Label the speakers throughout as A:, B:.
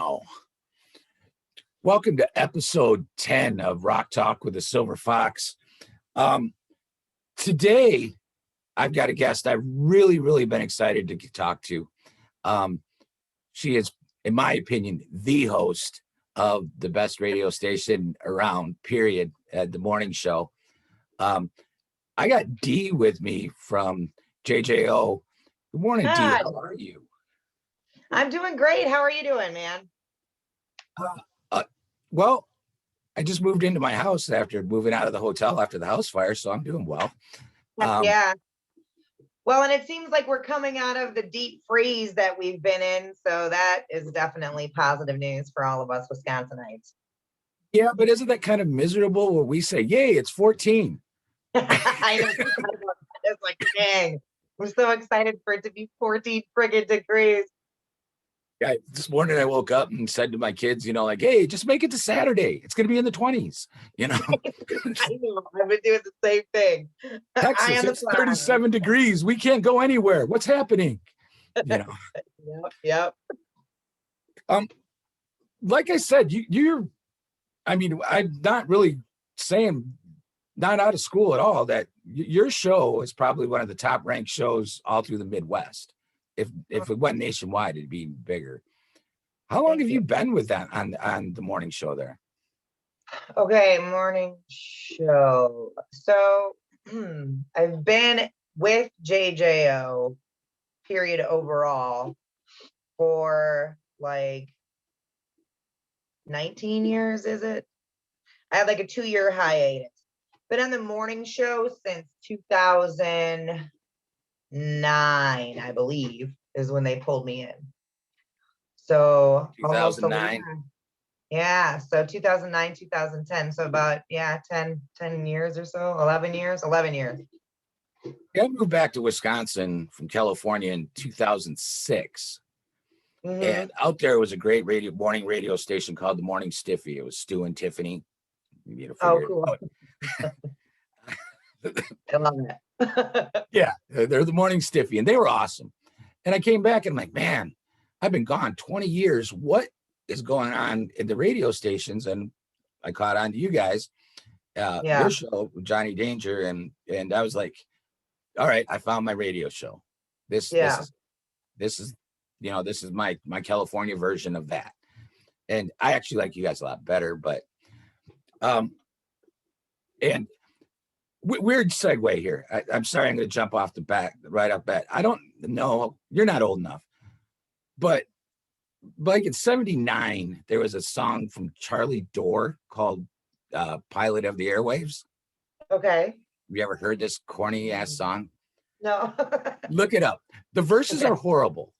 A: now. Welcome to episode 10 of Rock Talk with the Silver Fox. Today, I've got a guest I've really been excited to talk to. She is, in my opinion, the host of the best radio station around, period, at the morning show. I got Dee with me from JJO. Good morning, Dee. How are you?
B: I'm doing great. How are you doing, man?
A: Well, I just moved into my house after moving out of the hotel after the house fire, so I'm doing well.
B: Yeah. Well, and it seems like we're coming out of the deep freeze that we've been in, so that is definitely positive news for all of us Wisconsinites.
A: Yeah, but isn't that kind of miserable when we say, yay, it's 14?
B: I know. It's like, dang, we're so excited for it to be 14 friggin' degrees.
A: Yeah, this morning I woke up and said to my kids, hey, just make it to Saturday. It's going to be in the 20s,
B: I know. I've been doing the same thing.
A: Texas, it's 37 degrees. We can't go anywhere. What's happening?
B: Yep.
A: Like I said, I'm not really saying not out of school at all, that your show is probably one of the top ranked shows all through the Midwest. If it went nationwide, it'd be bigger. How long have you been with that on the morning show there?
B: Okay, morning show. So I've been with JJO, period, overall, for like 19 years, is it? I had like a 2-year hiatus. Been on the morning show since 2009, I believe, is when they pulled me in. So
A: 2009.
B: Yeah, so 2009, 2010. So about 10 years or so, 11 years.
A: Yeah, I moved back to Wisconsin from California in 2006. Mm-hmm. And out there was a great morning radio station called the Morning Stiffy. It was Stu and Tiffany.
B: Oh, cool. I love that.
A: Yeah, they're the Morning Stiffy, and they were awesome. And I came back and I'm like, man, I've been gone 20 years. What is going on in the radio stations? And I caught on to you guys, your show, Johnny Danger, and I was like, all right, I found my radio show. This is my California version of that. And I actually like you guys a lot better, but and weird segue here. I'm sorry, I'm going to jump off the bat right up at. I don't know, you're not old enough, but like in 79, there was a song from Charlie Dorr called Pilot of the Airwaves.
B: Okay.
A: Have you ever heard this corny ass song?
B: No.
A: Look it up. The verses are horrible.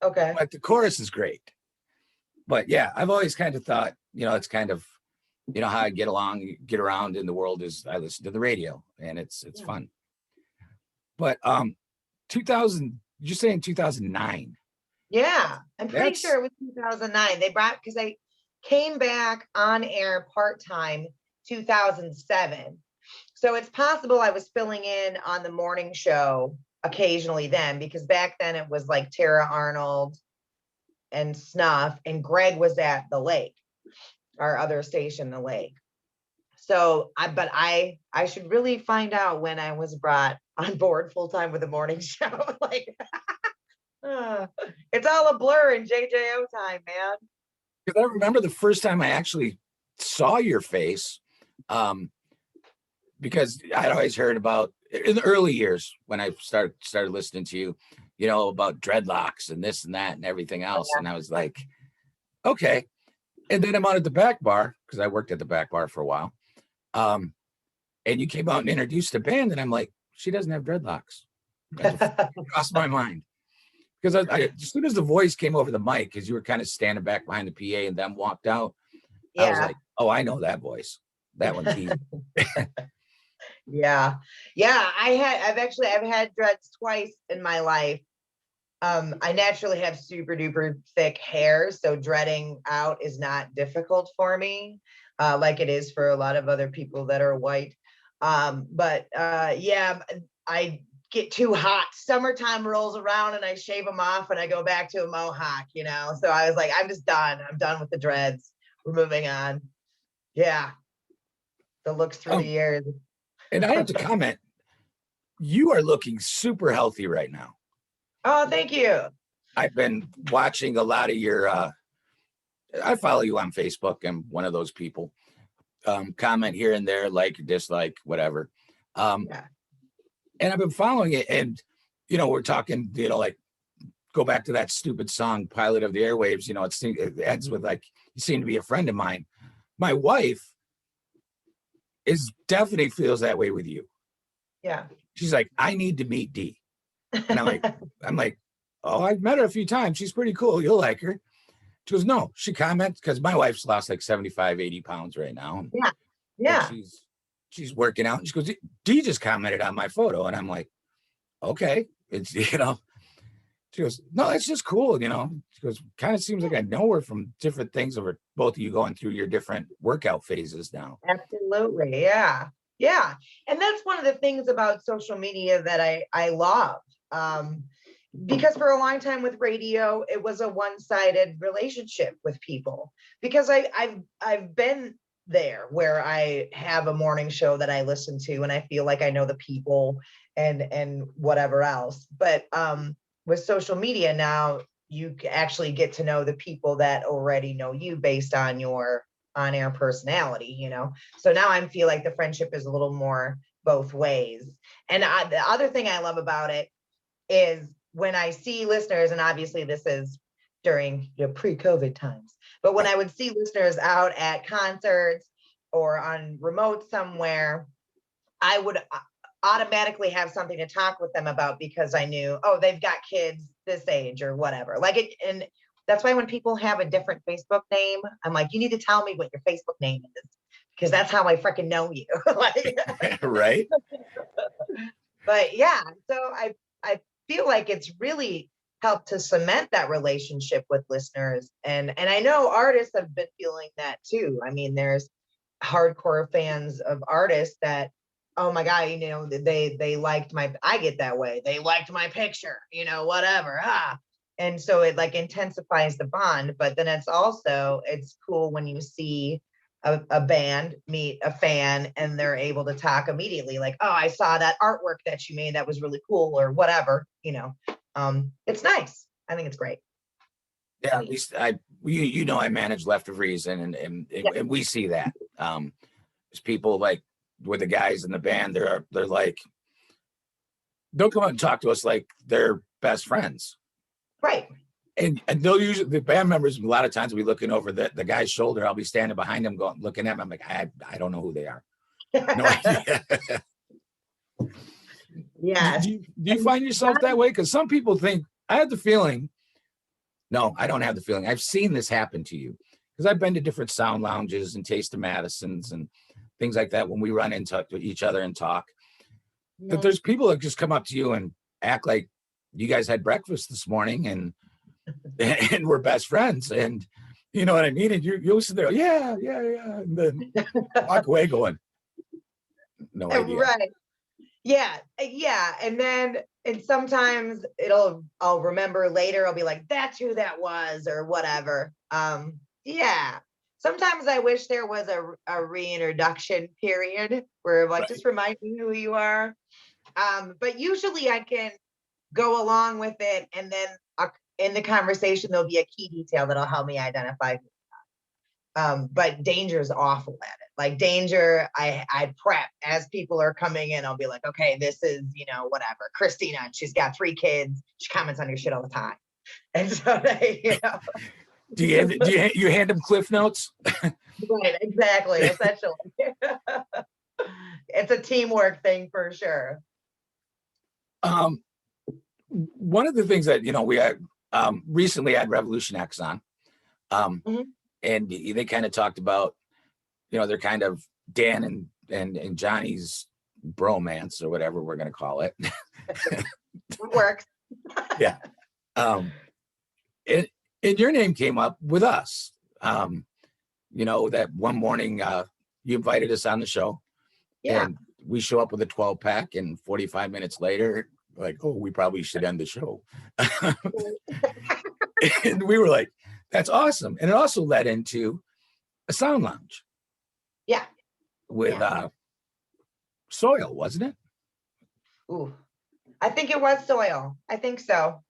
B: Okay.
A: But the chorus is great. But yeah, I've always kind of thought, it's kind of, how I get around in the world is I listen to the radio, and it's fun. But 2000, you're saying 2009?
B: Yeah, I'm pretty sure it was 2009. Because I came back on air part-time 2007. So it's possible I was filling in on the morning show occasionally then, because back then it was like Tara Arnold and Snuff, and Greg was at the Lake, our other station, the Lake. So I should really find out when I was brought on board full-time with the morning show. It's all a blur in JJO time, man.
A: Because I remember the first time I actually saw your face, because I'd always heard about, in the early years when I started listening to you, about dreadlocks and this and that and everything else. And I was like, okay. And then I'm out at the back bar, because I worked at the back bar for a while. And you came out and introduced a band, and I'm like, she doesn't have dreadlocks. It crossed my mind. Because as soon as the voice came over the mic, because you were kind of standing back behind the PA and then walked out, I was like, oh, I know that voice. That one's easy.
B: Yeah. I've had dreads twice in my life. I naturally have super duper thick hair, so dreading out is not difficult for me, like it is for a lot of other people that are white. I get too hot. Summertime rolls around and I shave them off and I go back to a mohawk, you know? So I was like, I'm just done. I'm done with the dreads. We're moving on. Yeah. The looks through the years.
A: And I have to comment, you are looking super healthy right now.
B: Oh, thank you.
A: I've been watching a lot of your, I follow you on Facebook. I'm one of those people. Comment here and there, like, dislike, whatever.
B: Yeah.
A: And I've been following it, and you know, we're talking, you know, like, go back to that stupid song, Pilot of the Airwaves. You know, it ends with like, you seem to be a friend of mine. My wife definitely feels that way with you.
B: Yeah.
A: She's like, I need to meet Dee. And I'm like, oh, I've met her a few times. She's pretty cool. You'll like her. She goes, no, she comments, because my wife's lost like 75, 80 pounds right now.
B: Yeah. Yeah.
A: She's working out. And she goes, Dee just commented on my photo. And I'm like, okay. It's, you know, she goes, no, it's just cool. You know, she goes, kind of seems like I know her from different things over both of you going through your different workout phases now.
B: Absolutely. Yeah. Yeah. And that's one of the things about social media that I love. Because for a long time with radio, it was a one-sided relationship with people, because I've been there where I have a morning show that I listen to and I feel like I know the people and whatever else. But with social media now, you actually get to know the people that already know you based on your on-air personality, you know? So now I feel like the friendship is a little more both ways. And the other thing I love about it is when I see listeners, and obviously this is during pre-COVID times, but when I would see listeners out at concerts or on remote somewhere, I would automatically have something to talk with them about, because I knew, oh, they've got kids this age or whatever. Like it, and that's why when people have a different Facebook name, I'm like, you need to tell me what your Facebook name is, because that's how I freaking know you. Like,
A: right.
B: But yeah, so I feel like it's really helped to cement that relationship with listeners. And I know artists have been feeling that too. I mean, there's hardcore fans of artists that, oh my God, you know, they liked I get that way. They liked my picture, you know, whatever. And so it like intensifies the bond, but then it's cool when you see a band meet a fan and they're able to talk immediately, like, oh, I saw that artwork that you made, that was really cool, or whatever, you know. It's nice. I think it's great.
A: Yeah, at least you know, I manage Left of Reason, and we see that. There's people like with the guys in the band, they're like, they'll come out and talk to us like they're best friends.
B: Right.
A: And they'll usually, the band members, a lot of times we looking over the guy's shoulder. I'll be standing behind him looking at him. I'm like, I don't know who they are. No idea.
B: Yeah.
A: Do you find yourself that way? Because some people think, I have the feeling. No, I don't have the feeling. I've seen this happen to you, because I've been to different sound lounges and Taste of Madison's and things like that when we run into each other and talk. That there's people that just come up to you and act like you guys had breakfast this morning and we're best friends, and you know what I mean? And you'll sit there, yeah, and then walk away going, no idea.
B: Right. Yeah. And sometimes I'll remember later, I'll be like, that's who that was, or whatever. Yeah. Sometimes I wish there was a reintroduction period where like, just remind me who you are. But usually I can go along with it, and then in the conversation, there'll be a key detail that'll help me identify. But Danger's awful at it. Like Danger, I prep as people are coming in. I'll be like, okay, this is, you know, whatever, Christina, she's got 3 kids. She comments on your shit all the time. And so they, you know.
A: Do you hand them Cliff Notes?
B: Right, exactly. Essentially. It's a teamwork thing for sure.
A: One of the things that, you know, we had recently had Revolution X on, and they kind of talked about, you know, they're kind of Dan and Johnny's bromance, or whatever we're going to call it.
B: It works.
A: Yeah. And your name came up with us. You know, that one morning you invited us on the show, and we show up with a 12-pack, and 45 minutes later, like, oh, we probably should end the show. And we were like, that's awesome. And it also led into a sound lounge.
B: Yeah.
A: With Soil, wasn't it?
B: Ooh, I think it was Soil. I think so.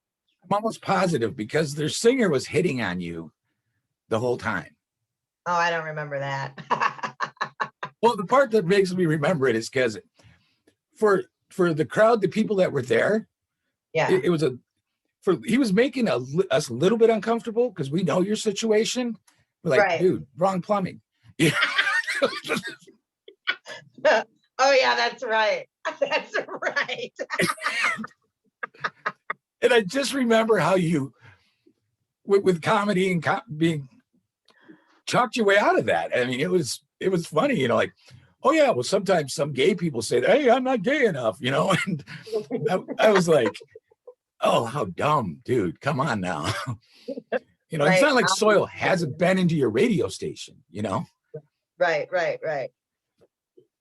A: I'm almost positive because their singer was hitting on you the whole time.
B: Oh, I don't remember that.
A: Well, the part that makes me remember it is because for the crowd, the people that were there,
B: yeah,
A: it was he was making us a little bit uncomfortable because we know your situation. We're like,
B: right.
A: Dude, wrong plumbing. Yeah.
B: Oh yeah, that's right. That's right.
A: And I just remember how you, with comedy and being, chalked your way out of that. I mean, it was funny, you know, like, oh yeah, well, sometimes some gay people say, hey, I'm not gay enough, you know, and I was like, oh, how dumb, dude, come on now. You know, right. It's not like Soil hasn't been into your radio station, you know?
B: Right.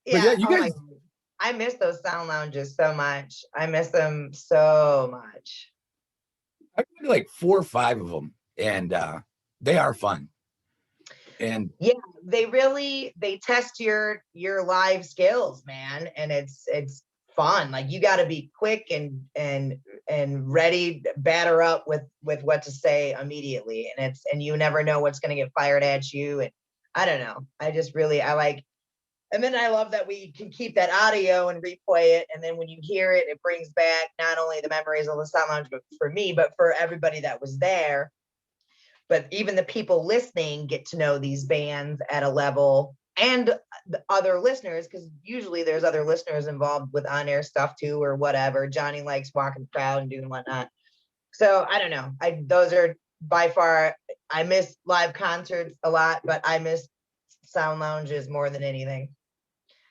B: Yeah, you guys, I miss those sound lounges so much. I miss them so much.
A: I've been to like 4 or 5 of them, and they are fun. And
B: yeah, they test your live skills, man, and it's fun. Like, you got to be quick and ready, batter up with what to say immediately, and you never know what's going to get fired at you. And I don't know, I like. And then I love that we can keep that audio and replay it. And then when you hear it, it brings back not only the memories of the sound lounge, but for me, but for everybody that was there. But even the people listening get to know these bands at a level, and the other listeners, because usually there's other listeners involved with on-air stuff too, or whatever. Johnny likes walking the crowd and doing whatnot. So I don't know. Those are by far, I miss live concerts a lot, but I miss sound lounges more than anything.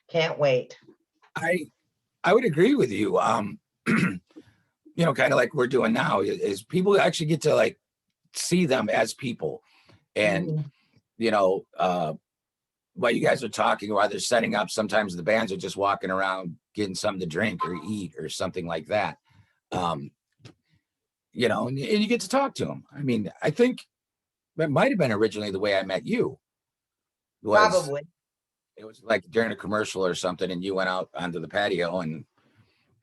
B: Can't wait.
A: I would agree with you. You know, kind of like we're doing now is people actually get to like see them as people. And you know, while you guys are talking, while they're setting up, sometimes the bands are just walking around getting something to drink or eat or something like that. You know, and you get to talk to them. I mean, I think that might have been originally the way I met you.
B: Probably.
A: It was like during a commercial or something, and you went out onto the patio, and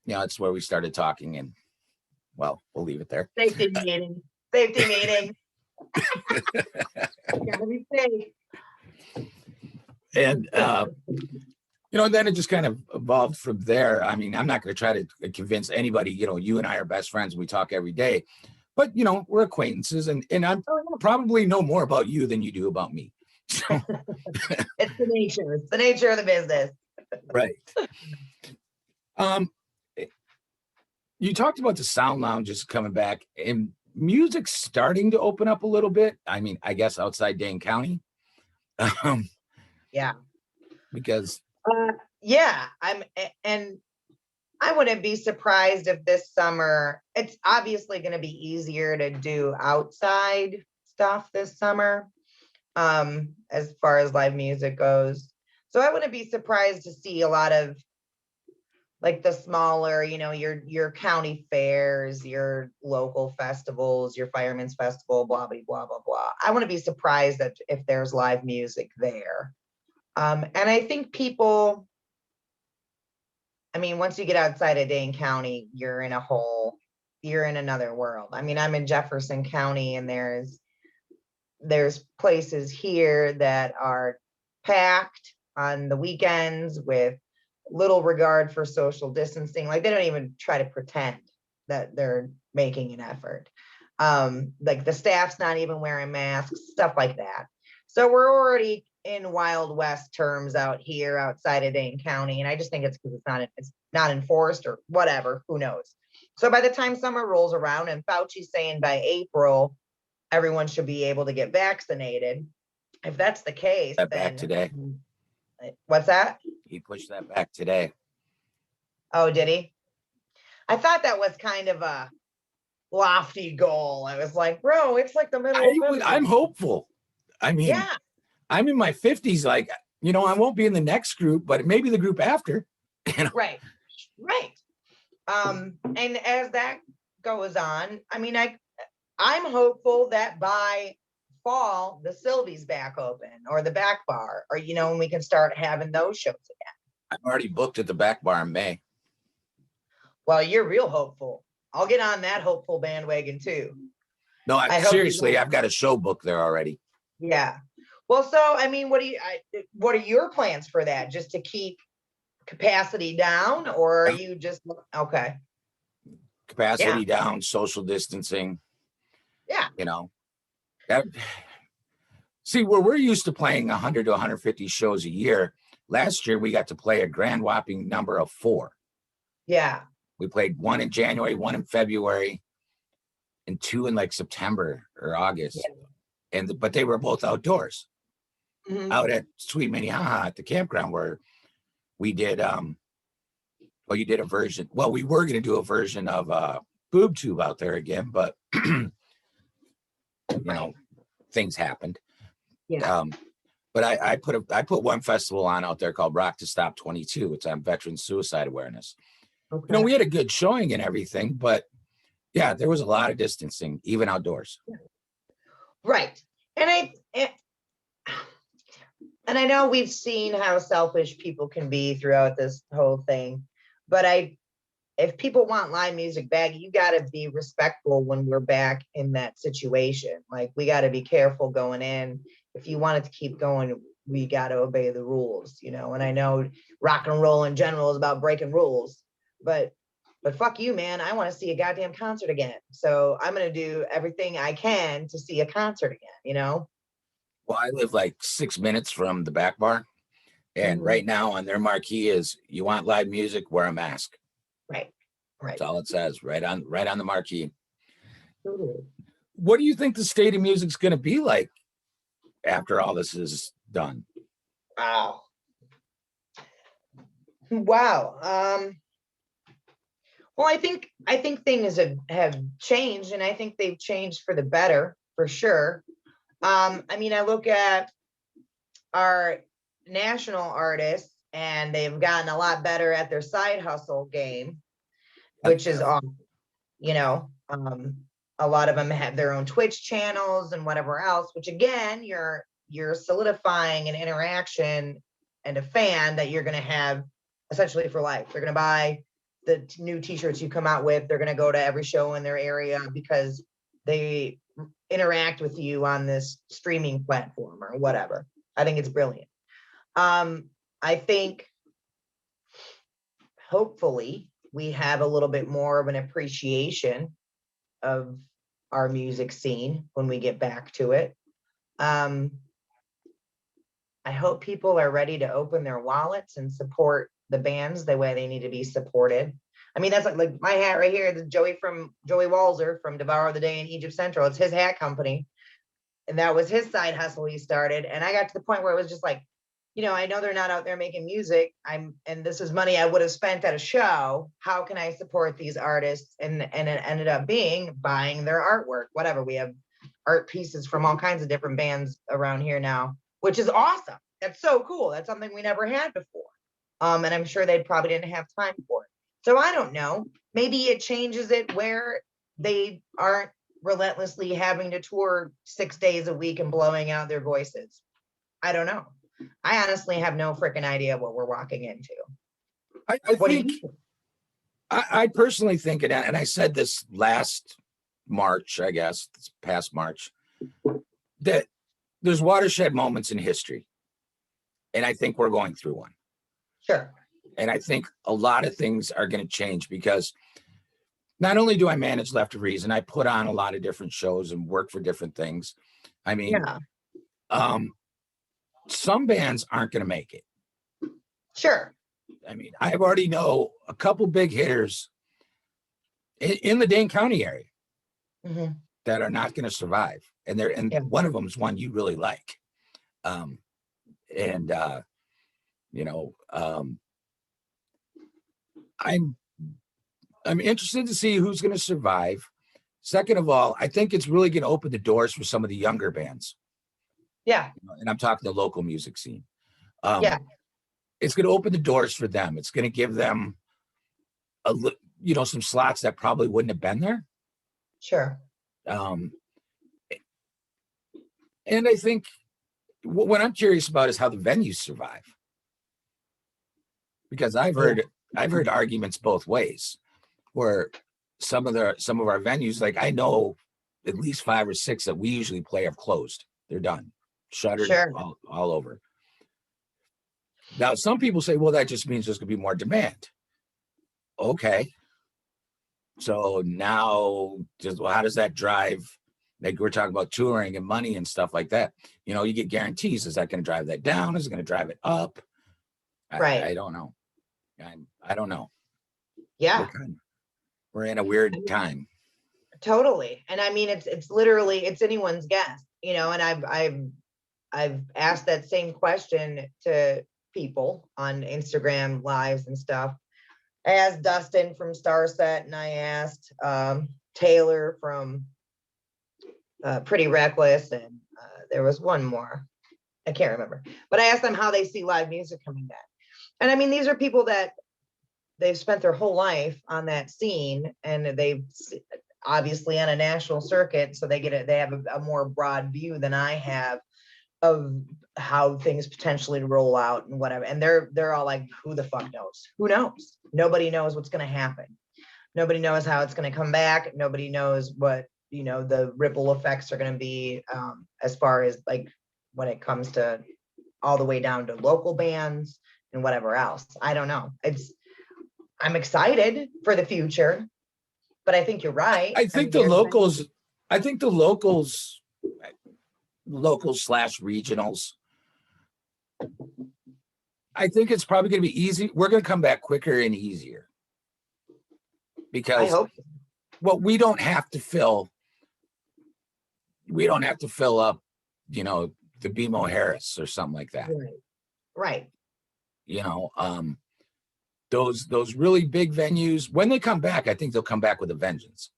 A: you know, it's where we started talking. And well, we'll leave it there.
B: Safety meeting. Gotta be safe.
A: And you know, and then it just kind of evolved from there. I mean, I'm not going to try to convince anybody. You know, you and I are best friends. We talk every day, but you know, we're acquaintances, and I'm probably know more about you than you do about me. So
B: it's the nature of the business.
A: Right. You talked about the sound lounges coming back and music starting to open up a little bit. I mean, I guess outside Dane County.
B: Yeah.
A: Because
B: yeah, and I wouldn't be surprised if this summer, it's obviously going to be easier to do outside stuff this summer. As far as live music goes. So I wouldn't be surprised to see a lot of like the smaller, you know, your county fairs, your local festivals, your Fireman's Festival, blah, blah, blah, blah, blah. I wouldn't be surprised that if there's live music there. And I think people, I mean, once you get outside of Dane County, you're in another world. I mean, I'm in Jefferson County, and there's places here that are packed on the weekends with little regard for social distancing. Like, they don't even try to pretend that they're making an effort. Like, the staff's not even wearing masks, stuff like that. So we're already in Wild West terms out here outside of Dane County. And I just think it's because it's not enforced or whatever, who knows? So by the time summer rolls around, and Fauci's saying by April, everyone should be able to get vaccinated. If that's the case,
A: then back today.
B: What's that?
A: He pushed that back today.
B: Oh, did he? I thought that was kind of a lofty goal. I was like, bro, it's like the middle of February.
A: I'm hopeful. I mean, yeah. I'm in my 50s. Like, you know, I won't be in the next group, but maybe the group after. You know?
B: Right. And as that goes on, I mean, I'm hopeful that by fall, the Sylvie's back open or the back bar, or, you know, and we can start having those shows again.
A: I'm already booked at the back bar in May.
B: Well, you're real hopeful. I'll get on that hopeful bandwagon too.
A: No, seriously, I've got a show booked there already.
B: Yeah. Well, so, I mean, what are your plans for that? Just to keep capacity down, or are you just, okay.
A: Capacity down, social distancing.
B: Yeah.
A: You know, see, where we're used to playing 100 to 150 shows a year, last year we got to play a grand whopping number of 4.
B: Yeah.
A: We played 1 in January, 1 in February, and 2 in like September or August. Yeah. But they were both outdoors, out at Sweet Minnehaha at the campground, where we did you did a version. Well, we were going to do a version of Boob Tube out there again, but you know, things happened.
B: Yeah.
A: But I put one festival on out there called Rock to Stop 22. It's on veteran suicide awareness. Okay. You know, we had a good showing and everything, but yeah, there was a lot of distancing, even outdoors.
B: Right. And I know we've seen how selfish people can be throughout this whole thing, but if people want live music back, you got to be respectful when we're back in that situation. Like, we got to be careful going in. If you want it to keep going, we got to obey the rules, you know. And I know rock and roll in general is about breaking rules, but fuck you, man. I want to see a goddamn concert again. So I'm going to do everything I can to see a concert again, you know?
A: Well, I live like 6 minutes from the back bar. And right now on their marquee is, you want live music, wear a mask.
B: Right.
A: That's all it says, right on the marquee. What do you think the state of music's going to be like after all this is done?
B: Wow. Well, I think things have changed, and I think they've changed for the better, for sure. I mean, I look at our national artists, and they've gotten a lot better at their side hustle game, which is awesome. You know, a lot of them have their own Twitch channels and whatever else, which again, you're solidifying an interaction and a fan that you're going to have essentially for life. They're going to buy the new t-shirts you come out with. They're going to go to every show in their area because they interact with you on this streaming platform or whatever. I think it's brilliant. I think hopefully we have a little bit more of an appreciation of our music scene when we get back to it. I hope people are ready to open their wallets and support the bands the way they need to be supported. I mean, that's like my hat right here, the Joey Walzer from Devour the Day in Egypt Central. It's his hat company. And that was his side hustle he started. And I got to the point where it was just like, you know, I know they're not out there making music. And this is money I would have spent at a show. How can I support these artists? And it ended up being buying their artwork, whatever. We have art pieces from all kinds of different bands around here now, which is awesome. That's so cool. That's something we never had before. And I'm sure they probably didn't have time for it. So I don't know. Maybe it changes it where they aren't relentlessly having to tour 6 days a week and blowing out their voices. I don't know. I honestly have no freaking idea what we're walking into.
A: I personally think, and I said this last March, I guess, this past March, that there's watershed moments in history. And I think we're going through one.
B: Sure.
A: And I think a lot of things are going to change, because not only do I manage Left of Reason, I put on a lot of different shows and work for different things. I mean, some bands aren't going to make it.
B: Sure.
A: I mean, I already know a couple big hitters in the Dane County area that are not going to survive. And one of them is one you really like. I'm interested to see who's going to survive. Second of all, I think it's really going to open the doors for some of the younger bands.
B: Yeah.
A: And I'm talking the local music scene. It's going to open the doors for them. It's going to give them some slots that probably wouldn't have been there.
B: Sure.
A: And I think what I'm curious about is how the venues survive, because I've heard arguments both ways, where some of our venues, like I know at least 5 or 6 that we usually play have closed. They're done, shuttered,
B: Sure.
A: all over. Now, some people say, well, that just means there's going to be more demand. Okay. So now, how does that drive? Like we're talking about touring and money and stuff like that. You get guarantees. Is that going to drive that down? Is it going to drive it up?
B: Right.
A: I don't know. I don't know.
B: Yeah.
A: We're in a weird time.
B: Totally. And I mean, it's literally, it's anyone's guess, and I've asked that same question to people on Instagram lives and stuff. I asked Dustin from Starset, and I asked Taylor from Pretty Reckless, and there was one more. I can't remember. But I asked them how they see live music coming back. And I mean, these are people that they've spent their whole life on that scene, and they've obviously on a national circuit, so they have a more broad view than I have of how things potentially roll out and whatever. And they're all like, who the fuck knows? Who knows? Nobody knows what's going to happen. Nobody knows how it's going to come back. Nobody knows what, the ripple effects are going to be as far as like when it comes to all the way down to local bands and whatever else. I don't know. I'm excited for the future, but I think you're right.
A: I think the locals /regionals, I think it's probably going to be easy. We're going to come back quicker and easier because,
B: I hope so.
A: Well, we don't have to fill up, the BMO Harris or something like that.
B: Right.
A: Those really big venues, when they come back, I think they'll come back with a vengeance.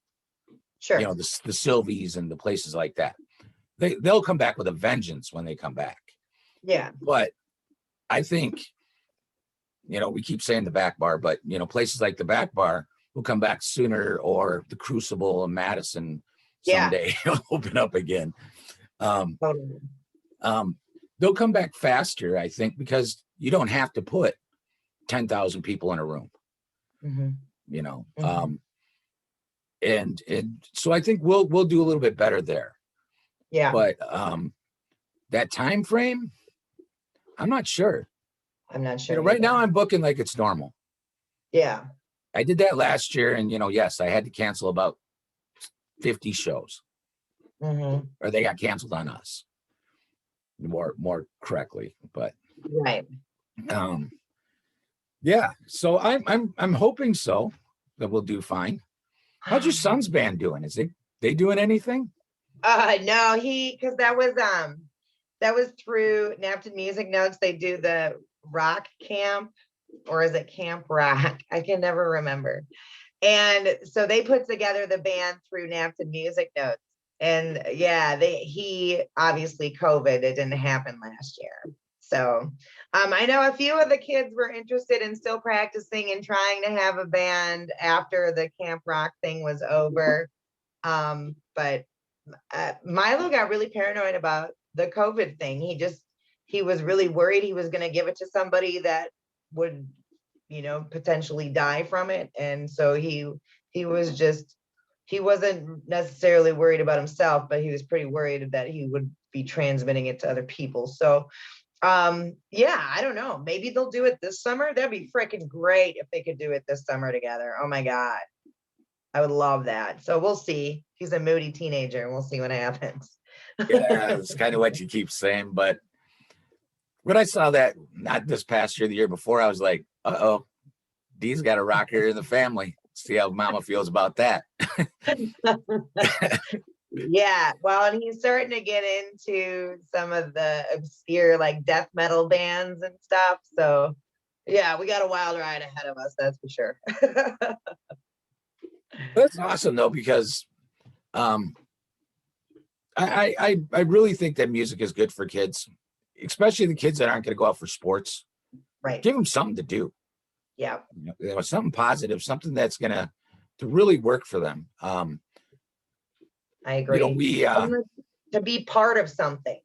B: Sure.
A: The Sylvies and the places like that. They'll come back with a vengeance when they come back.
B: Yeah.
A: But I think, we keep saying the back bar, but, places like the back bar will come back sooner, or the Crucible and Madison someday open up again.
B: Totally.
A: They'll come back faster, I think, because you don't have to put 10,000 people in a room.
B: Mm-hmm.
A: And so I think we'll do a little bit better there.
B: Yeah.
A: But that time frame, I'm not sure. Right now I'm booking like it's normal.
B: Yeah.
A: I did that last year, and yes, I had to cancel about 50 shows.
B: Mm-hmm.
A: Or they got canceled on us. More correctly, but
B: right.
A: Yeah. So I'm hoping so that we'll do fine. How's your son's band doing? Is they doing anything?
B: No, because that was through Napton Music Notes. They do the rock camp, or is it Camp Rock? I can never remember. And so they put together the band through Napton Music Notes. And yeah, he obviously COVID, it didn't happen last year. So I know a few of the kids were interested in still practicing and trying to have a band after the Camp Rock thing was over. But Milo got really paranoid about the COVID thing. He was really worried he was going to give it to somebody that would, potentially die from it. And so he wasn't necessarily worried about himself, but he was pretty worried that he would be transmitting it to other people. So I don't know. Maybe they'll do it this summer. That'd be freaking great if they could do it this summer together. Oh my God. I would love that. So we'll see. He's a moody teenager, and we'll see what happens.
A: Yeah, it's kind of what you keep saying. But when I saw that, not this past year, the year before, I was like, uh-oh, Dee's got a rocker in the family. See how Mama feels about that.
B: Yeah, well, and he's starting to get into some of the obscure like death metal bands and stuff. So yeah, we got a wild ride ahead of us, that's for sure.
A: That's awesome though, because I really think that music is good for kids, especially the kids that aren't going to go out for sports.
B: Right.
A: Give them something to do.
B: Yeah.
A: You know, something positive, something that's gonna to really work for them.
B: I agree.
A: You know, we
B: to be part of something.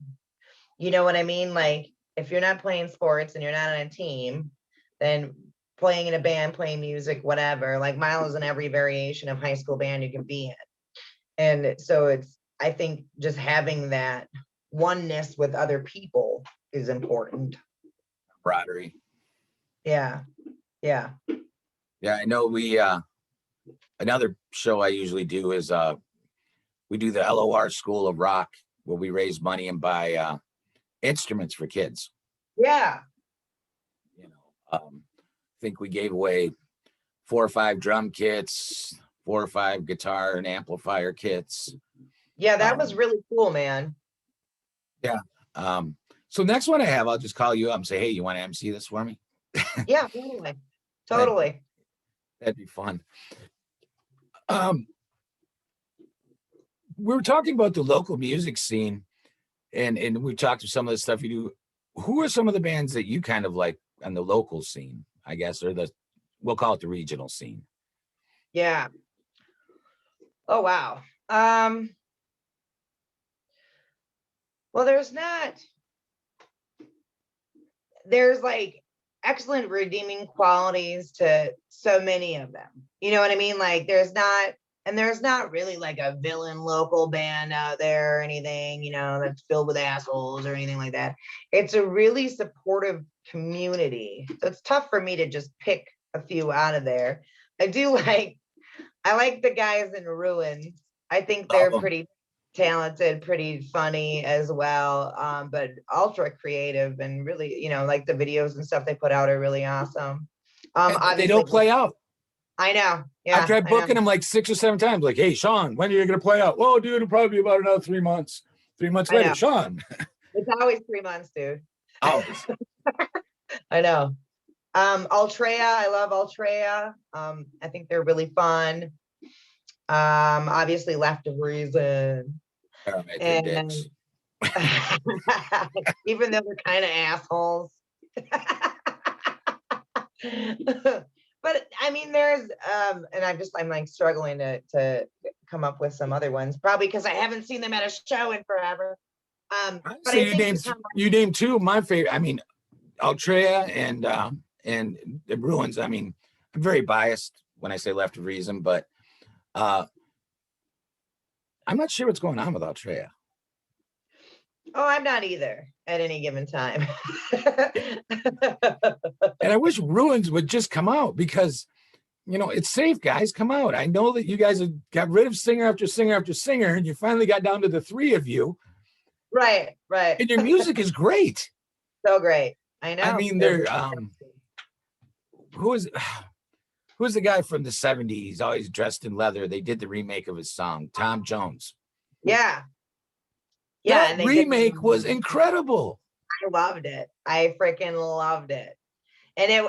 B: You know what I mean? Like if you're not playing sports and you're not on a team, then playing in a band, playing music, whatever, like Milo's in every variation of high school band you can be in. And so I think just having that oneness with other people is important.
A: camaraderie.
B: Yeah. Yeah.
A: Yeah, I know another show I usually do is we do the LOR School of Rock, where we raise money and buy instruments for kids.
B: Yeah.
A: You know, I think we gave away 4 or 5 drum kits, 4 or 5 guitar and amplifier kits.
B: Yeah, that was really cool, man.
A: Yeah. So next one I have, I'll just call you up and say, hey, you want to MC this for me?
B: Yeah, totally. Totally.
A: That'd be fun. We were talking about the local music scene, and we talked to some of the stuff you do. Who are some of the bands that you kind of like on the local scene, I guess, or we'll call it the regional scene?
B: Yeah. Oh, wow. Well, there's like excellent redeeming qualities to so many of them. You know what I mean? Like there's not really like a villain local band out there or anything, you know, that's filled with assholes or anything like that. It's a really supportive community. So it's tough for me to just pick a few out of there. I like the guys in Ruins. I think they're pretty talented, pretty funny as well, but ultra creative and really, you know, like the videos and stuff they put out are really awesome.
A: They don't play out.
B: I know. Yeah.
A: I've tried booking them like 6 or 7 times. Like, hey, Sean, when are you going to play out? Well, dude, it'll probably be about another 3 months. 3 months later, Sean.
B: It's always 3 months, dude.
A: Always.
B: I know. Altrea, I love Altrea. I think they're really fun. Obviously Left of Reason. And even though they're kind of assholes. But I mean, there's and I'm like struggling to come up with some other ones, probably because I haven't seen them at a show in forever.
A: So you named 2 of my favorite. I mean, Altrea and the Ruins. I mean, I'm very biased when I say Left of Reason, but I'm not sure what's going on with Altrea.
B: Oh, I'm not either at any given time.
A: And I wish Ruins would just come out because, you know, it's safe, guys. Come out. I know that you guys have got rid of singer after singer after singer, and you finally got down to the 3 of you.
B: Right.
A: And your music is great.
B: So great. I know.
A: I mean, who's the guy from the 70s, always dressed in leather? They did the remake of his song, Tom Jones.
B: Yeah.
A: Yeah. That remake was incredible.
B: I loved it. I freaking loved it. And it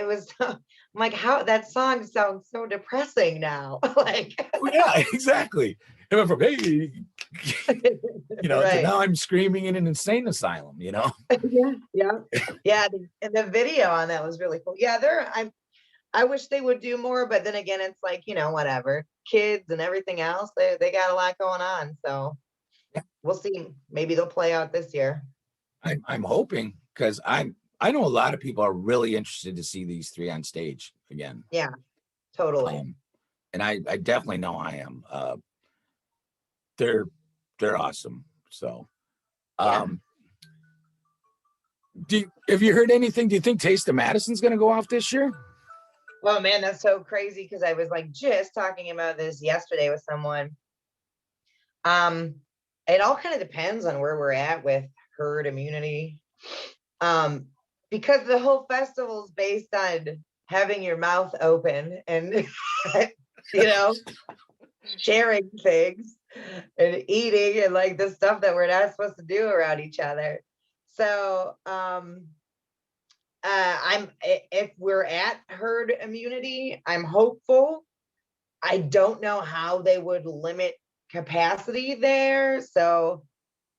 B: was I'm like, how that song sounds so depressing now. Like,
A: yeah, exactly. It went from, hey, you know, to now I'm screaming in an insane asylum, you know?
B: Yeah. And the video on that was really cool. Yeah, I wish they would do more, but then again, it's like, you know, whatever. Kids and everything else, they got a lot going on. So we'll see. Maybe they'll play out this year.
A: I'm hoping, because I know a lot of people are really interested to see these 3 on stage again.
B: Yeah, totally.
A: And I definitely know I am. They're awesome. So, have you heard anything? Do you think Taste of Madison's going to go off this year?
B: Oh man, that's so crazy, because I was like just talking about this yesterday with someone. It all kind of depends on where we're at with herd immunity. Because the whole festival is based on having your mouth open and you know, sharing things and eating and like the stuff that we're not supposed to do around each other. So if we're at herd immunity, I'm hopeful. I don't know how they would limit capacity there. So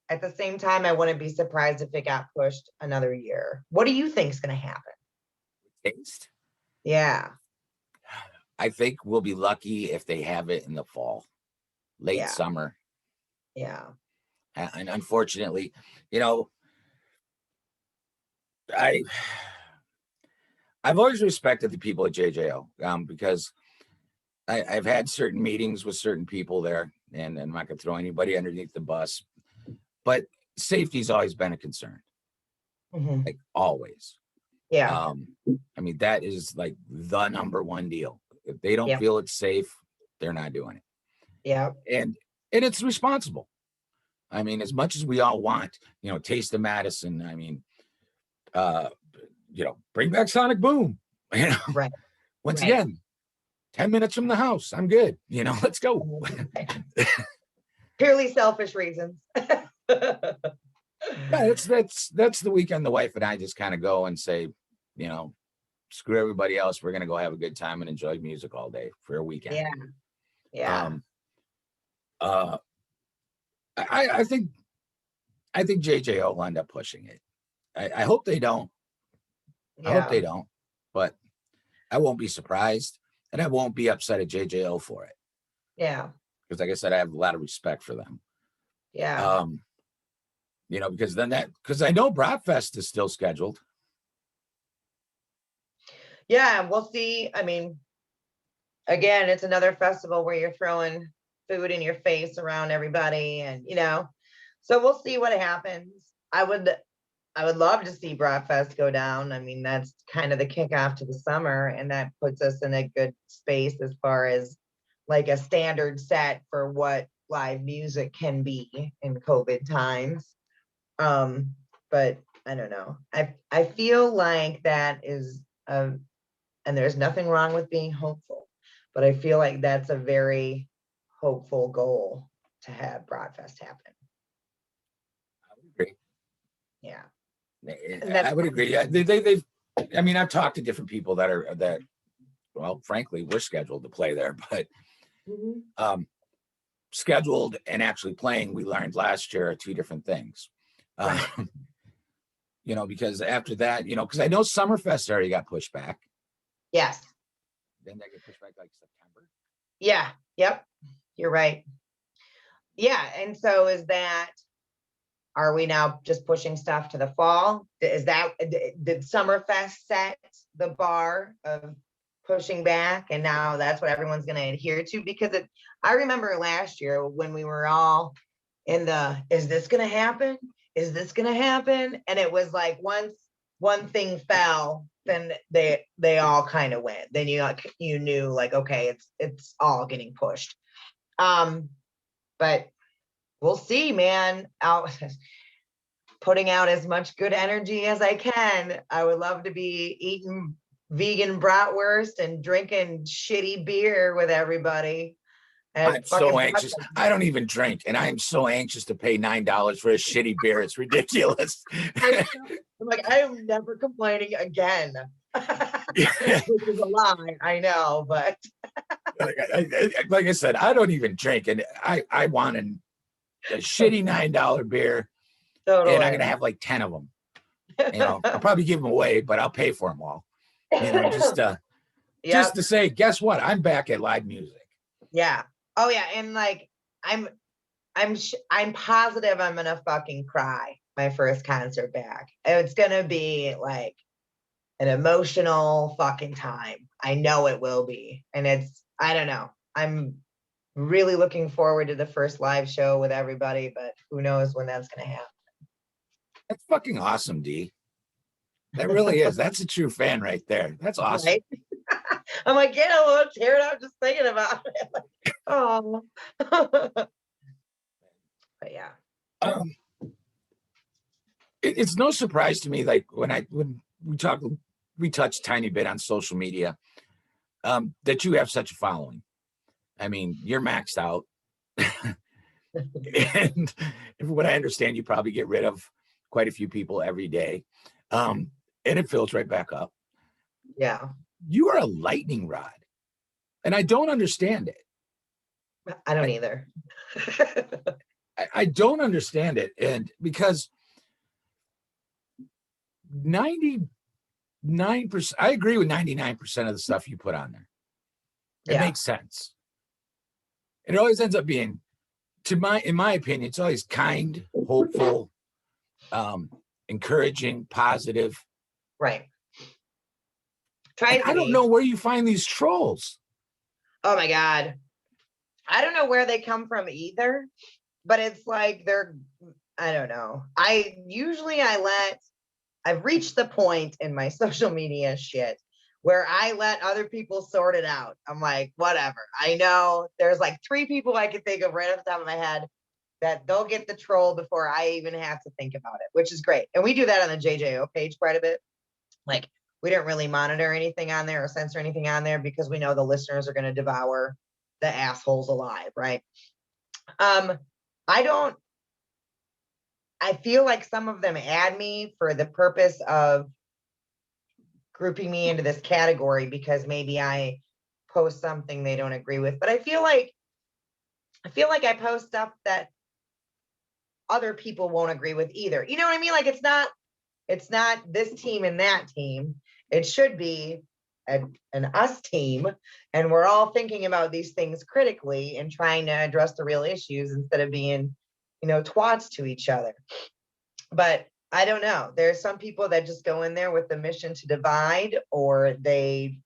B: at the same time, I wouldn't be surprised if it got pushed another year. What do you think is going to happen?
A: Taste?
B: Yeah.
A: I think we'll be lucky if they have it in the fall, late
B: Yeah.
A: summer.
B: Yeah.
A: And unfortunately, you know, I've always respected the people at JJO, because I've had certain meetings with certain people there, and I'm not gonna throw anybody underneath the bus, but safety's always been a concern,
B: Mhm.
A: like always.
B: Yeah.
A: Um, I mean, that is like the number one deal. If they don't
B: Yep.
A: feel it's safe, they're not doing it.
B: Yeah.
A: And it's responsible. I mean, as much as we all want, Taste of Madison, I mean, uh, bring back Sonic Boom. You know,
B: Right.
A: once
B: Right.
A: again, 10 minutes from the house. I'm good. Let's go.
B: Purely selfish reasons.
A: Yeah, that's the weekend the wife and I just kind of go and say, you know, screw everybody else. We're gonna go have a good time and enjoy music all day for a weekend.
B: Yeah. Yeah.
A: Um uh I think JJO will end up pushing it. I hope they don't. I hope
B: Yeah.
A: they don't, but I won't be surprised and I won't be upset at JJO for it.
B: Yeah.
A: Because like I said, I have a lot of respect for them.
B: Yeah.
A: Because I know Bratfest is still scheduled.
B: Yeah. We'll see. I mean, again, it's another festival where you're throwing food in your face around everybody, and so we'll see what happens. I would love to see Broadfest go down. I mean, that's kind of the kickoff to the summer, and that puts us in a good space as far as like a standard set for what live music can be in COVID times. But I don't know. I feel like that is and there's nothing wrong with being hopeful, but I feel like that's a very hopeful goal to have Broadfest happen.
A: I would agree.
B: Yeah.
A: I would agree. Yeah, they've. I mean, I've talked to different people that. Well, frankly, we're scheduled to play there, but
B: Mhm.
A: scheduled and actually playing, we learned last year are two different things.
B: Right.
A: Because after that, because I know Summerfest already got pushed back.
B: Yes.
A: Then that get pushed back like September.
B: Yeah. Yep. You're right. Yeah. And so are we now just pushing stuff to the fall? Did Summerfest set the bar of pushing back, and now that's what everyone's going to adhere to? Because I remember last year when we were all is this going to happen? Is this going to happen? And it was like once one thing fell, then they all kind of went. Then you knew like, okay, it's all getting pushed. But we'll see, man. Putting out as much good energy as I can. I would love to be eating vegan bratwurst and drinking shitty beer with everybody.
A: I'm so anxious. I don't even drink, and I am so anxious to pay $9 for a shitty beer. It's ridiculous.
B: I'm like, I am never complaining again. Which is a lie, I know, but
A: like I said, I don't even drink, and I want a shitty $9 beer,
B: totally.
A: and I'm gonna have like 10 of them. I'll probably give them away, but I'll pay for them all. Just to say, guess what? I'm back at live music.
B: Yeah. Oh yeah, and like I'm positive I'm gonna fucking cry my first concert back. It's gonna be like an emotional fucking time. I know it will be, and I don't know. I'm really looking forward to the first live show with everybody, but who knows when that's gonna happen.
A: That's fucking awesome, D. That really is. That's a true fan right there. That's awesome. Right?
B: I'm like, get a little teared up just thinking about it. Like, oh. But yeah.
A: It's no surprise to me, like when we touch a tiny bit on social media, that you have such a following. I mean, you're maxed out. And from what I understand, you probably get rid of quite a few people every day. And it fills right back up.
B: Yeah.
A: You are a lightning rod. And I don't understand it.
B: I don't either.
A: I don't understand it. And because 99% 9%. I agree with 99% of the stuff you put on there. It makes sense. It always ends up being, in my opinion, it's always kind, hopeful, encouraging, positive.
B: Right.
A: I don't know where you find these trolls.
B: Oh my God. I don't know where they come from either, but it's like I don't know. I've reached the point in my social media shit where I let other people sort it out. I'm like, whatever. I know there's like 3 people I can think of right off the top of my head that they'll get the troll before I even have to think about it, which is great. And we do that on the JJO page quite a bit. Like, we don't really monitor anything on there or censor anything on there because we know the listeners are going to devour the assholes alive, right? I feel like some of them add me for the purpose of grouping me into this category because maybe I post something they don't agree with. But I feel like I post stuff that other people won't agree with either. You know what I mean? Like, it's not this team and that team. It should be an us team, and we're all thinking about these things critically and trying to address the real issues instead of being, twats to each other. But I don't know. There's some people that just go in there with the mission to divide, or they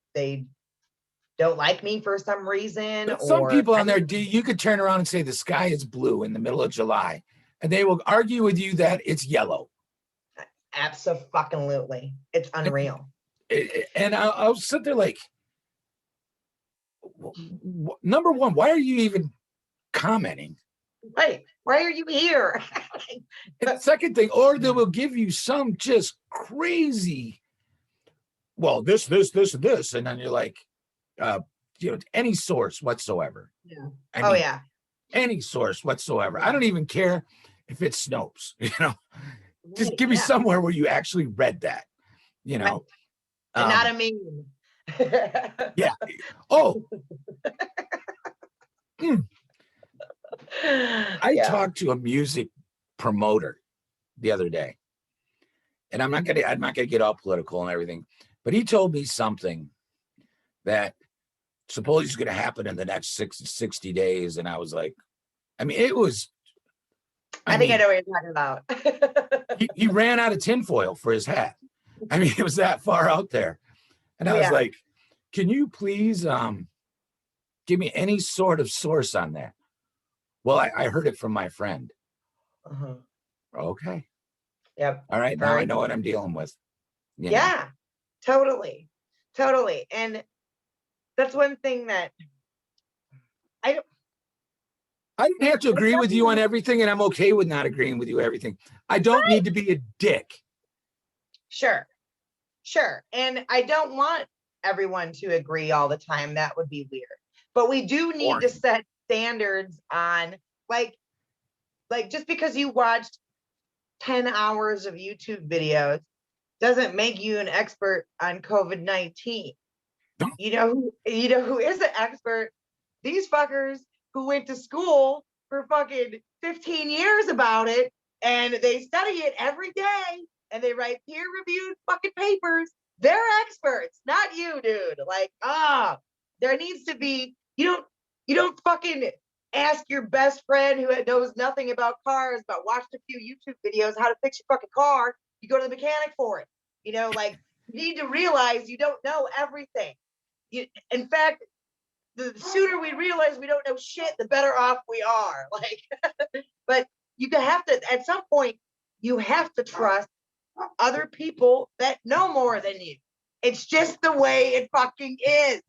B: don't like me for some reason.
A: Some people on there, you could turn around and say the sky is blue in the middle of July, and they will argue with you that it's yellow.
B: Absolutely. It's unreal.
A: And I'll sit there like, number one, why are you even commenting?
B: Right. Why are you here?
A: And the second thing, or they will give you some just crazy, well, this, and then you're like, any source whatsoever.
B: Yeah. I mean, yeah.
A: Any source whatsoever. I don't even care if it's Snopes, just give me somewhere where you actually read that,
B: Right. And not a meme.
A: Yeah. Oh. I talked to a music promoter the other day, and I'm not gonna get all political and everything, but he told me something that supposedly is gonna happen in the next 60 days, and I was like, I mean, it was.
B: I think I know what you're talking about.
A: he ran out of tinfoil for his hat. I mean, it was that far out there, and I was like, can you please give me any sort of source on that? Well, I heard it from my friend.
B: Uh-huh.
A: Okay.
B: Yep.
A: All right. Now I know what I'm dealing with.
B: Yeah, totally. And that's one thing that I
A: don't have to agree with you on everything, and I'm okay with not agreeing with you everything. I don't need to be a dick. Sure.
B: And I don't want everyone to agree all the time. That would be weird. But we do need to set standards on, like just because you watched 10 hours of YouTube videos doesn't make you an expert on COVID-19. You know who is an expert? These fuckers who went to school for fucking 15 years about it, and they study it every day, and they write peer-reviewed fucking papers. They're experts, not you, dude. Like, there needs to be, you don't fucking ask your best friend who knows nothing about cars, but watched a few YouTube videos how to fix your fucking car. You go to the mechanic for it. You need to realize you don't know everything. In fact, the sooner we realize we don't know shit, the better off we are. But you have to, at some point, you have to trust other people that know more than you. It's just the way it fucking is.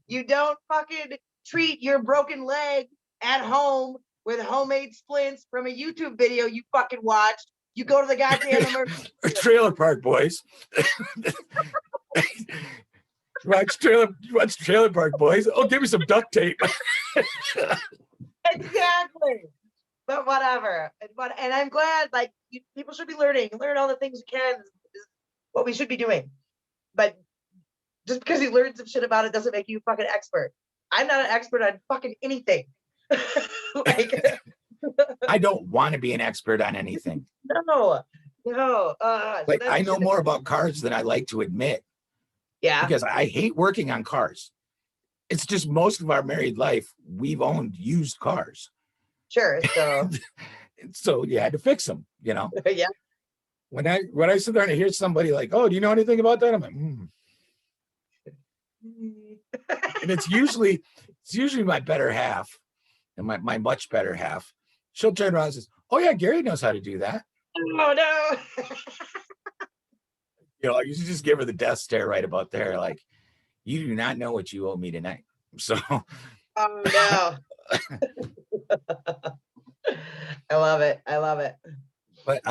B: You don't fucking treat your broken leg at home with homemade splints from a YouTube video you fucking watched. You go to the goddamn emergency
A: Trailer Park Boys. Watch Trailer Park Boys. Oh, give me some duct tape.
B: Exactly. But whatever. And I'm glad, people should be learn all the things you can, is what we should be doing. But just because you learn some shit about it doesn't make you a fucking expert. I'm not an expert on fucking anything.
A: I don't want to be an expert on anything.
B: No. No. So
A: Like,
B: that's
A: I
B: the
A: know
B: shit that,
A: more about cars than I like to admit
B: yeah,
A: because I hate working on cars. It's just most of our married life, we've owned used cars.
B: sure. So
A: So you had to fix them, you know.
B: yeah.
A: When I sit there and I hear somebody like, "Oh, do you know anything about that?" I'm like, and it's usually my better half and my much better half. She'll turn around and says, "Oh yeah, Gary knows how to do that."
B: Oh no.
A: I used to just give her the death stare right about there, like, you do not know what you owe me tonight. So,
B: Oh no. I love it. I love it.
A: but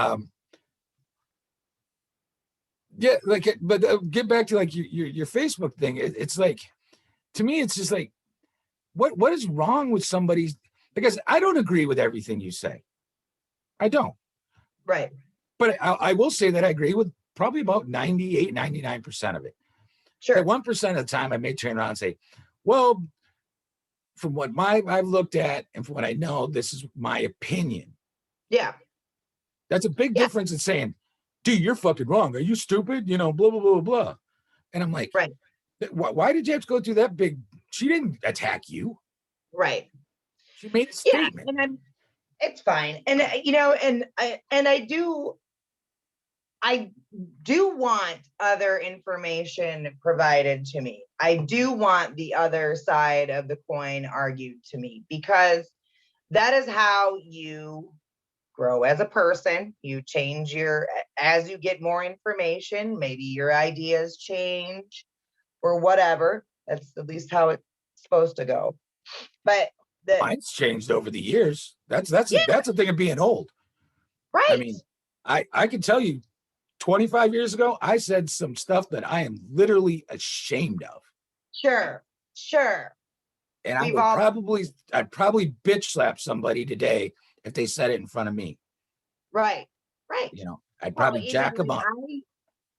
A: yeah, like, but get back to like your Facebook thing. It's like, to me, it's just like, what is wrong with somebody's? Because I don't agree with everything you say. I don't.
B: Right.
A: But I will say that I agree with probably about 98, 99% of it. That
B: Sure.
A: 1% of the time I may turn around and say, well, from what I've looked at and from what I know, this is my opinion.
B: Yeah.
A: That's a big
B: Yeah.
A: difference in saying, dude, you're fucking wrong. Are you stupid? Blah, blah, blah, blah. And I'm like,
B: Right.
A: why did you have to go through that big? She didn't attack you.
B: Right.
A: She made a
B: Yeah.
A: statement.
B: And it's fine. And I do want other information provided to me. I do want the other side of the coin argued to me, because that is how you grow as a person. You change as you get more information, maybe your ideas change or whatever. That's at least how it's supposed to go. But
A: Mine's changed over the years. That's
B: yeah,
A: the thing of being old. I
B: right.
A: mean, I can tell you 25 years ago, I said some stuff that I am literally ashamed of.
B: Sure. Sure.
A: And
B: We've all,
A: I'd probably bitch slap somebody today if they said it in front of me.
B: right. Right.
A: I'd
B: Well,
A: probably jack them up.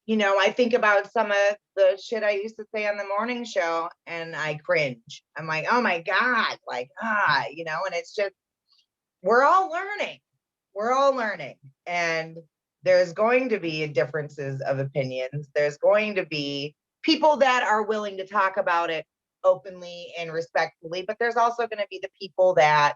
B: I think about some of the shit I used to say on the morning show and I cringe. I'm like, oh my God, like, and it's just, we're all learning. We're all learning. And there's going to be differences of opinions. There's going to be people that are willing to talk about it openly and respectfully, but there's also going to be the people that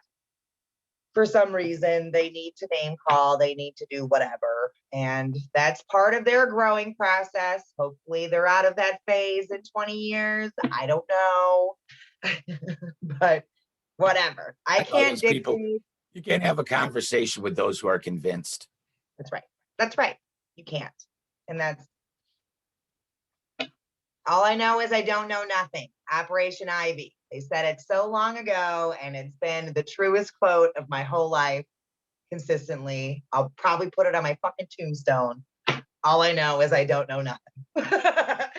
B: for some reason they need to name call, they need to do whatever, and that's part of their growing process. Hopefully they're out of that phase in 20 years. I don't know. But whatever, I
A: I know
B: can't
A: those people.
B: dictate.
A: You can't have a conversation with those who are convinced.
B: That's right, you can't. And that's all I know. Is I don't know nothing. Operation Ivy, they said it so long ago, and it's been the truest quote of my whole life. Consistently, I'll probably put it on my fucking tombstone. All I know is I don't know nothing.
A: I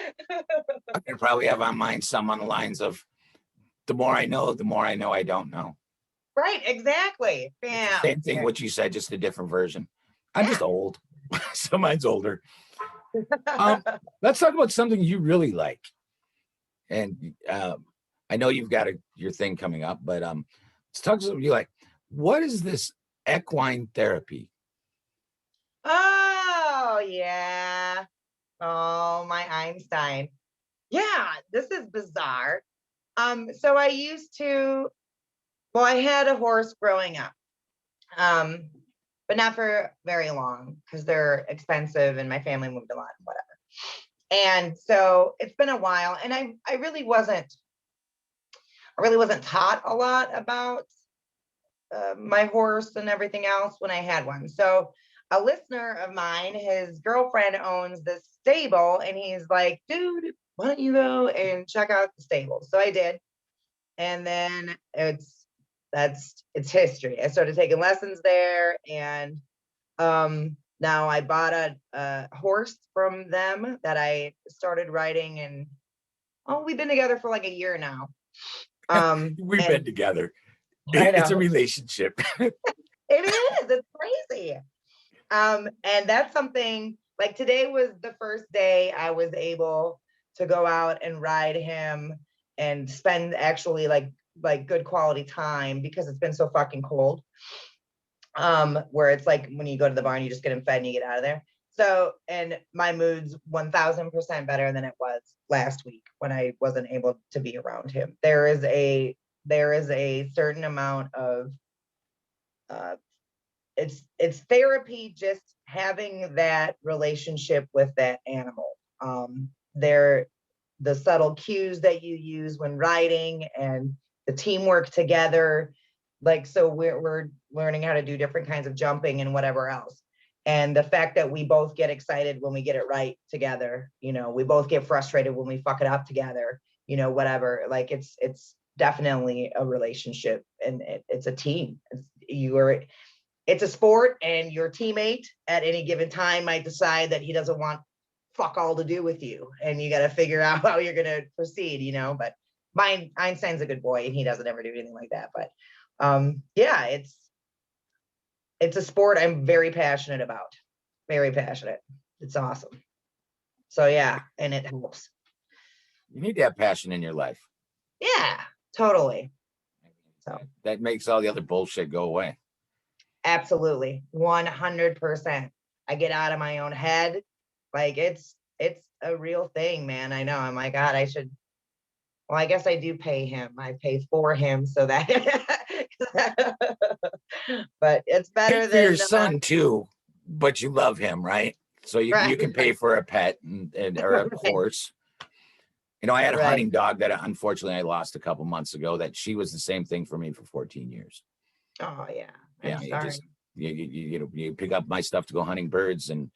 A: could probably have on mine some on the lines of, the more I know, the more I know I don't know.
B: Right, exactly.
A: It's the
B: Bam.
A: same thing what you said, just a different version. I'm just
B: Yeah.
A: old. So mine's older. Let's talk about something you really like. And I know you've got your thing coming up, but let's talk to something you like. What is this equine therapy?
B: Oh, yeah. Oh, my Einstein. Yeah, this is bizarre. So I had a horse growing up. But not for very long because they're expensive and my family moved a lot and whatever. And so it's been a while, and I really wasn't taught a lot about my horse and everything else when I had one. So a listener of mine, his girlfriend owns this stable, and he's like, dude, why don't you go and check out the stable? So I did. And then it's history. I started taking lessons there, and now I bought a horse from them that I started riding, and we've been together for like a year now.
A: We've been together.
B: I
A: It's a
B: know.
A: relationship.
B: It is. It's crazy. And that's something, like, today was the first day I was able to go out and ride him and spend actually like good quality time because it's been so fucking cold. where it's like when you go to the barn, you just get him fed and you get out of there. So, and my mood's 1000% better than it was last week when I wasn't able to be around him. There is a certain amount of it's therapy just having that relationship with that animal. The subtle cues that you use when riding and the teamwork together. Like, so we're learning how to do different kinds of jumping and whatever else. And the fact that we both get excited when we get it right together, you know, we both get frustrated when we fuck it up together, you know, whatever. Like it's definitely a relationship, and it's a team. It's a sport, and your teammate at any given time might decide that he doesn't want fuck all to do with you, and you got to figure out how you're going to proceed, you know. But Einstein's a good boy, and he doesn't ever do anything like that. But yeah, it's a sport I'm very passionate about. Very passionate. It's awesome. So yeah, and it helps.
A: You need to have passion in your life.
B: Yeah, totally.
A: So that makes all the other bullshit go away.
B: Absolutely. 100%. I get out of my own head. Like it's a real thing, man. I know. I'm like, God, I should. Well, I guess I do pay him. I pay for him so that but it's better than
A: your son too, but you love him, right? So you can pay for a pet and or a horse. You know, I had a hunting dog that unfortunately I lost a couple months ago. That she was the same thing for me for 14 years.
B: Oh yeah.
A: You pick up my stuff to go hunting birds, and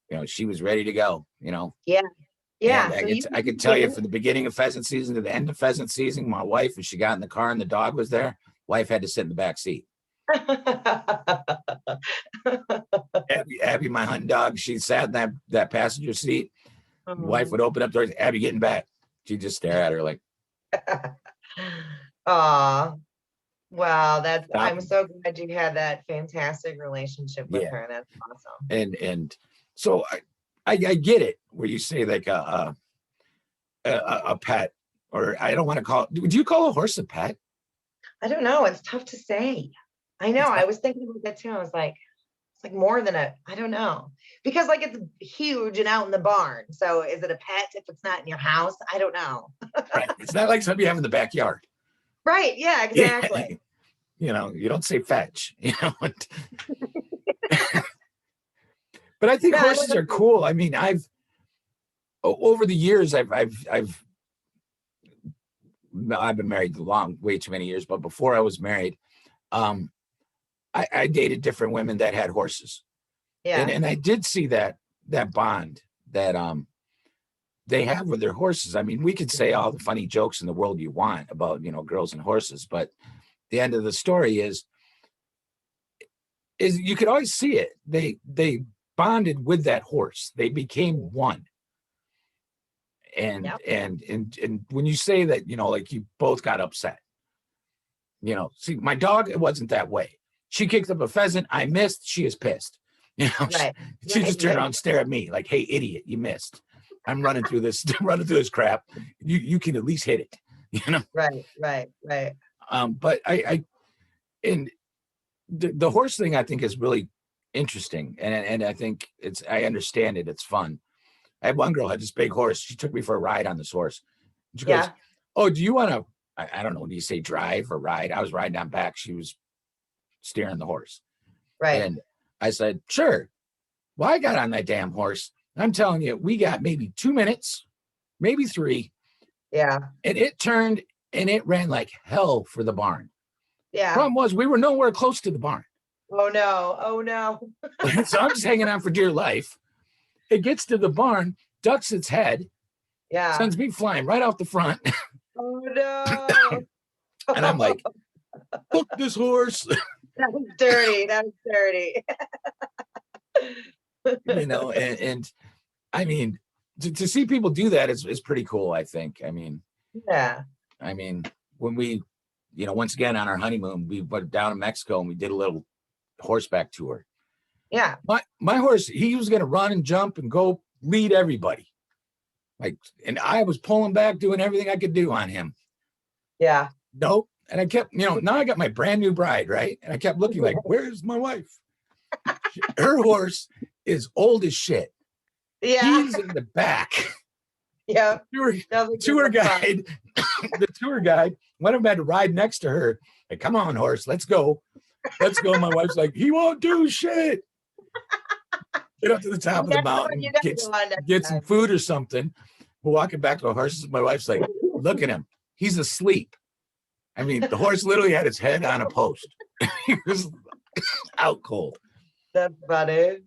A: you know she was ready to go. You know.
B: Yeah. Yeah.
A: And I could tell you from the beginning of pheasant season to the end of pheasant season, my wife, when she got in the car and the dog was there, wife had to sit in the back seat. Abby, my hunting dog, she sat in that passenger seat. Wife would open up doors. Abby, getting back. She'd just stare at her like.
B: Aw. Wow, I'm so glad you had that fantastic relationship with her. That's awesome.
A: And so I get it where you say like a pet, or I don't want to call it. Would you call a horse a pet?
B: I don't know. It's tough to say. I know. I was thinking about that too. I was like, it's like more than I don't know. Because like it's huge and out in the barn. So is it a pet if it's not in your house? I don't know.
A: Right. It's not like something you have in the backyard.
B: Right. Yeah, exactly.
A: Yeah. You know, you don't say fetch, you know. But I think horses are cool. I mean, over the years, I've been married way too many years, but before I was married, I dated different women that had horses. Yeah. And I did see that bond that they have with their horses. I mean, we could say all the funny jokes in the world you want about, you know, girls and horses, but the end of the story is you could always see it. They bonded with that horse. They became one. And when you say that, you know, like you both got upset, you know, see, my dog, it wasn't that way. She kicked up a pheasant. I missed. She is pissed. You know, she just turned around and stared at me like, hey, idiot, you missed. I'm running through this crap. You can at least hit it, you know?
B: Right.
A: But and the horse thing I think is really interesting. And I think I understand it. It's fun. I had one girl had this big horse. She took me for a ride on this horse. She goes, oh, do you want to, I don't know, do you say drive or ride? I was riding on back. She was steering the horse. Right. And I said, sure. Well, I got on that damn horse. I'm telling you, we got maybe 2 minutes, maybe 3. Yeah. And it turned and it ran like hell for the barn. Yeah. Problem was we were nowhere close to the barn.
B: Oh no.
A: So I'm just hanging on for dear life. It gets to the barn, ducks its head. Yeah. Sends me flying right out the front.
B: Oh no.
A: And I'm like, fuck this horse.
B: That was dirty.
A: You know, and I mean, to see people do that is pretty cool, I think. I mean, yeah. I mean, when we, you know, once again on our honeymoon, we went down to Mexico and we did a little horseback tour. Yeah. My horse, he was going to run and jump and go lead everybody. Like, and I was pulling back, doing everything I could do on him. Yeah. Nope. And I kept, now I got my brand new bride, right? And I kept looking like, where's my wife? Her horse is old as shit.
B: Yeah.
A: He's in the back.
B: Yeah.
A: The tour guide, one of them had to ride next to her. Like, come on, horse, let's go. Let's go. My wife's like, he won't do shit. Get up to the top of the mountain, get some food or something. We're walking back to the horses. My wife's like, look at him. He's asleep. I mean, the horse literally had his head on a post. He was out cold.
B: That's funny.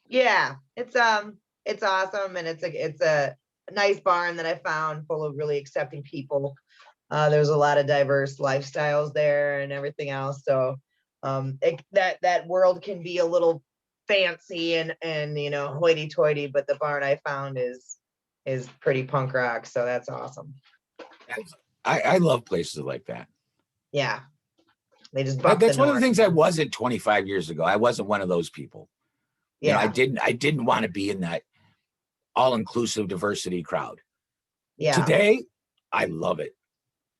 B: Yeah, it's awesome, and it's a nice barn that I found full of really accepting people. There's a lot of diverse lifestyles there and everything else. So that world can be a little fancy and hoity-toity, but the barn I found is pretty punk rock. So that's awesome.
A: I love places like that.
B: Yeah, they just
A: that's one of the things I wasn't 25 years ago. I wasn't one of those people.
B: Yeah,
A: I didn't want to be in that all-inclusive diversity crowd.
B: Yeah.
A: Today, I love it.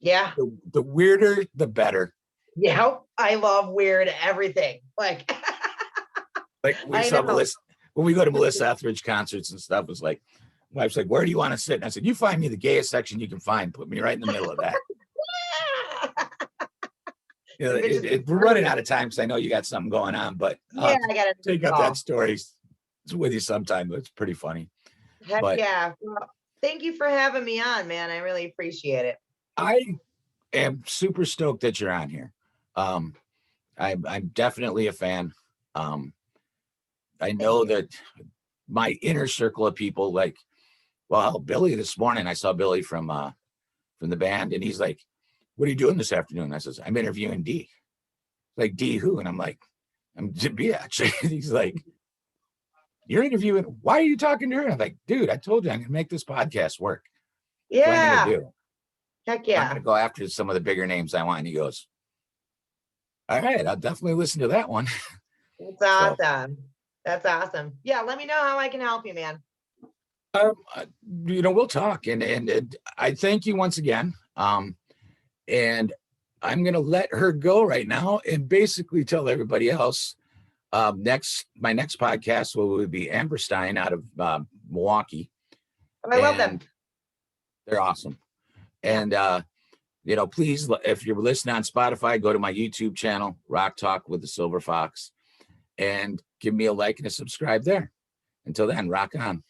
B: Yeah.
A: The weirder, the better.
B: Yeah, I love weird everything. Like
A: we saw Melissa when we go to Melissa Etheridge concerts and stuff. It's like, my wife's like, where do you want to sit? And I said, you find me the gayest section you can find. Put me right in the middle of that. We're running out of time because I know you got something going on, but
B: I gotta
A: take up that story. It's with you sometime. It's pretty funny.
B: Heck yeah. Well, thank you for having me on, man. I really appreciate it.
A: I am super stoked that you're on here. I'm definitely a fan. I know that my inner circle of people, like, well, Billy this morning, I saw Billy from the band, and he's like, what are you doing this afternoon? I says, I'm interviewing D. Like, D who? And I'm like, I'm Biznatch. He's like, you're interviewing, why are you talking to her? And I'm like, dude, I told you I'm gonna make this podcast work.
B: Yeah.
A: That's what I'm gonna do.
B: Heck yeah.
A: I'm gonna go after some of the bigger names I want. And he goes, all right, I'll definitely listen to that one.
B: That's awesome. That's awesome. Yeah, let me know how I can help you, man.
A: We'll talk, and I thank you once again. And I'm gonna let her go right now and basically tell everybody else. My next podcast will be Amberstein out of Milwaukee.
B: I love them.
A: They're awesome. And please, if you're listening on Spotify, go to my YouTube channel, Rock Talk with the Silver Fox, and give me a like and a subscribe there. Until then, rock on.